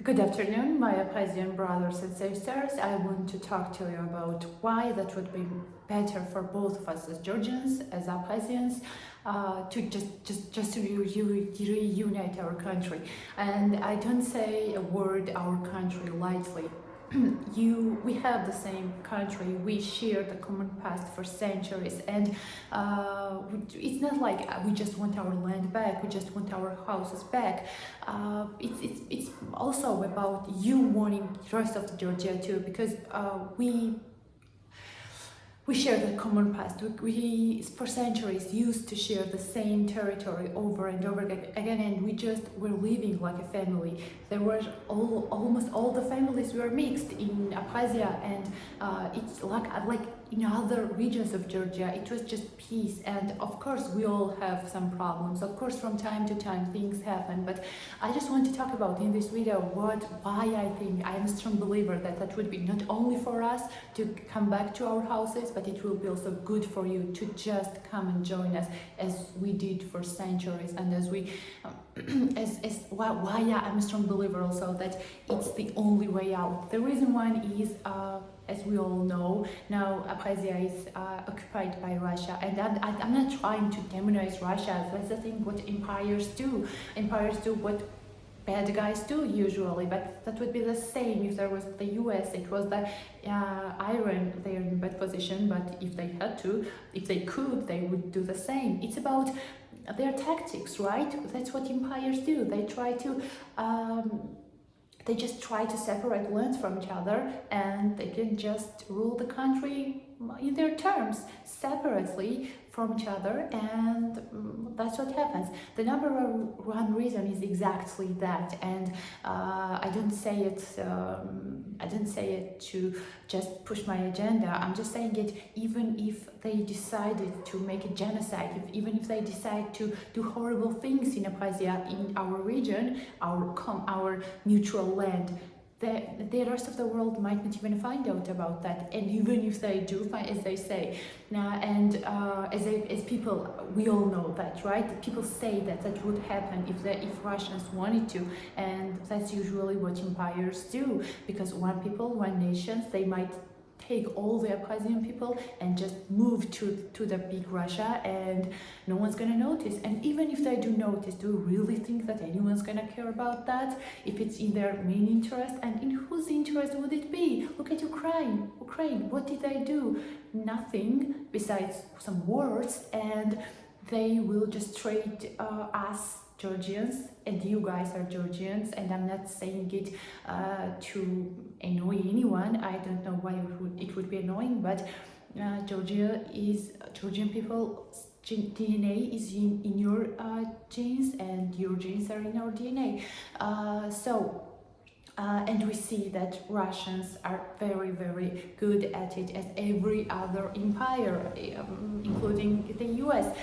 Good afternoon, my Abkhazian brothers and sisters. I want to talk to you about why that would be better for both of us as Georgians, as Abkhazians, to just to reunite our country. And I don't say a word "our country" lightly. We have the same country. We share the common past for centuries, and it's not like we just want our land back. We just want our houses back. It's also about you wanting the rest of Georgia too, because we share the common past. We for centuries used to share the same territory over and over again, and we just were living like a family. There were almost all the families were mixed in Abkhazia, and it's like in other regions of Georgia. It was just peace, and of course we all have some problems. Of course, from time to time things happen, but I just want to talk about in this video why I think I am a strong believer that would be not only for us to come back to our houses, but it will be also good for you to just come and join us as we did for centuries, and as we why I'm a strong believer also that it's the only way out. The reason why is as we all know, now Abkhazia is occupied by Russia, and I'm not trying to demonize Russia. That's the thing what empires do. Empires do what bad guys do usually, but that would be the same if there was the US. It was the Iran. They are in bad position, but if they had to, if they could, they would do the same. It's about their tactics, right? That's what empires do. They just try to separate lands from each other, and they can just rule the country in their terms, separately from each other, and that's what happens. The number one reason is exactly that, and I don't say it. I don't say it to just push my agenda. I'm just saying it. Even if they decided to make a genocide, even if they decide to do horrible things in Abkhazia, in our region, our neutral land, the rest of the world might not even find out about that, and even if they do, as they say, as people, we all know that, right? People say that would happen if Russians wanted to, and that's usually what empires do, because one people, one nation, they might take all the Abkhazian people and just move to the big Russia, and no one's gonna notice. And even if they do notice, do you really think that anyone's gonna care about that if it's in their main interest? And in whose interest would it be? Look at Ukraine. What did they do? Nothing besides some words, and they will just trade us Georgians, and you guys are Georgians, and I'm not saying it to annoy anyone. I don't know why it would be annoying, but Georgian people's DNA is in your genes, and your genes are in our DNA. And we see that Russians are very, very good at it, as every other empire, including the US.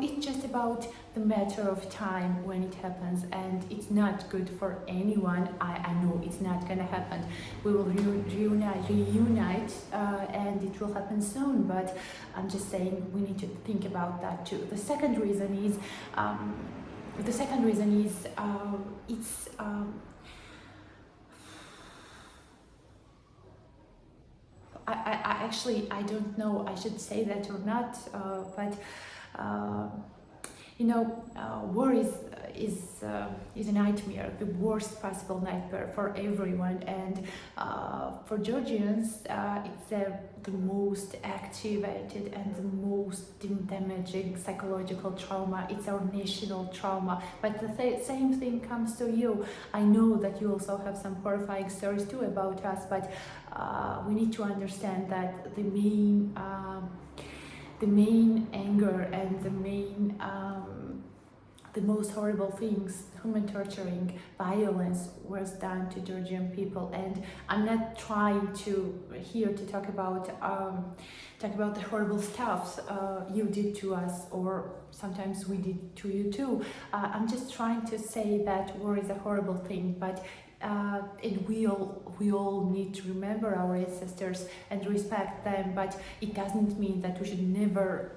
It's just about the matter of time when it happens, and it's not good for anyone. I know it's not gonna happen. We will reunite, and it will happen soon, but I'm just saying we need to think about that too. The second reason is, it's I don't know I should say that or not, but war is a nightmare, the worst possible nightmare for everyone, and for Georgians, it's the most activated and the most damaging psychological trauma. It's our national trauma. But the same thing comes to you. I know that you also have some horrifying stories too about us, but we need to understand that the main anger and the most horrible things, human torturing, violence, was done to Georgian people. And I'm not trying to here to talk about the horrible stuff you did to us, or sometimes we did to you too. I'm just trying to say that war is a horrible thing, but and we all need to remember our ancestors and respect them, but it doesn't mean that we should never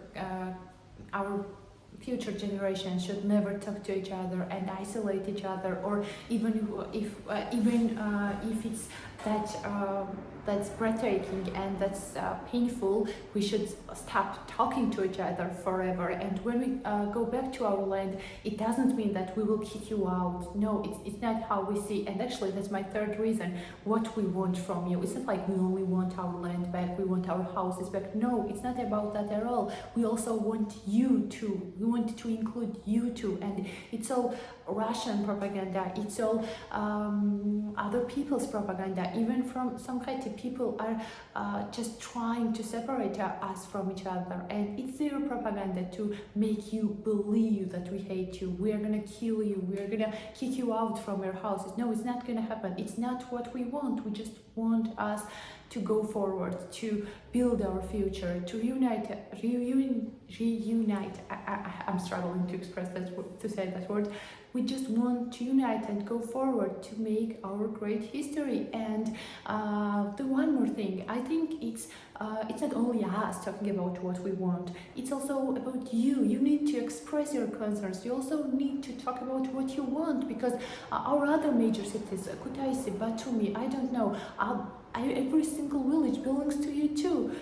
future generations should never talk to each other and isolate each other, or even if it's that's breathtaking and that's painful, we should stop talking to each other forever. And when we go back to our land, it doesn't mean that we will kick you out. No, it's not how we see. And actually, that's my third reason. What we want from you. It's not like we only want our land back, we want our houses back. No, it's not about that at all. We also want you too. We want to include you too. And it's all Russian propaganda. It's all other people's propaganda. Even from some Haiti people are just trying to separate us from each other, and it's their propaganda to make you believe that we hate you, we are gonna kill you, we are gonna kick you out from your houses. No, it's not gonna happen. It's not what we want. We just want us to go forward, to build our future, to reunite. I'm struggling to express that, to say that word. We just want to unite and go forward to make our great history. And the one more thing, I think it's not only us talking about what we want, it's also about you. You need to express your concerns. You also need to talk about what you want, because our other major cities, Kutaisi, Batumi, I don't know, every single village belongs to you too.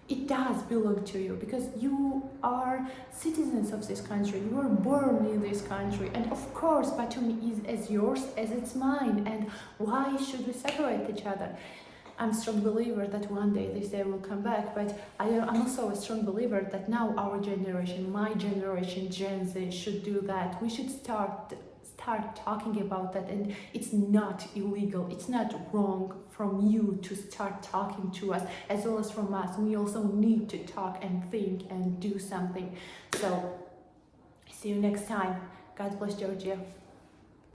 It does belong to you, because you are citizens of this country. You were born in this country, and of course Batumi is as yours as it's mine. And why should we separate each other? I'm a strong believer that one day this day will come back, but I'm also a strong believer that now our generation, my generation, Gen Z, should do that. We should start talking about that, and it's not illegal, it's not wrong from you to start talking to us, as well as from us. We also need to talk and think and do something. So see you next time. God bless Georgia.